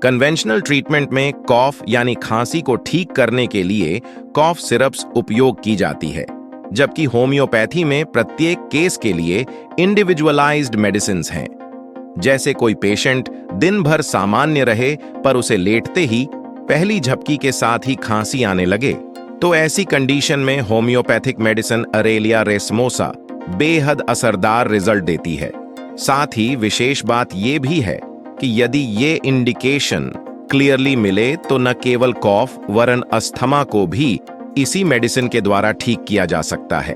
Conventional treatment में कॉफ यानी खांसी को ठीक करने के लिए कॉफ सिरप्स उपयोग की जाती है, जबकि होम्योपैथी में प्रत्येक केस के लिए इंडिविजुअलाइज्ड मेडिसिन्स हैं। जैसे कोई पेशेंट दिन भर सामान्य रहे पर उसे लेटते ही पहली झपकी के साथ ही खांसी आने लगे, तो ऐसी कंडीशन में होम्योपैथिक मेडिसिन अरेलिया रेसमोसा बेहद असरदार रिजल्ट देती है। साथ ही विशेष बात यह भी है कि यदि ये इंडिकेशन क्लियरली मिले तो न केवल कॉफ वरन अस्थमा को भी इसी मेडिसिन के द्वारा ठीक किया जा सकता है।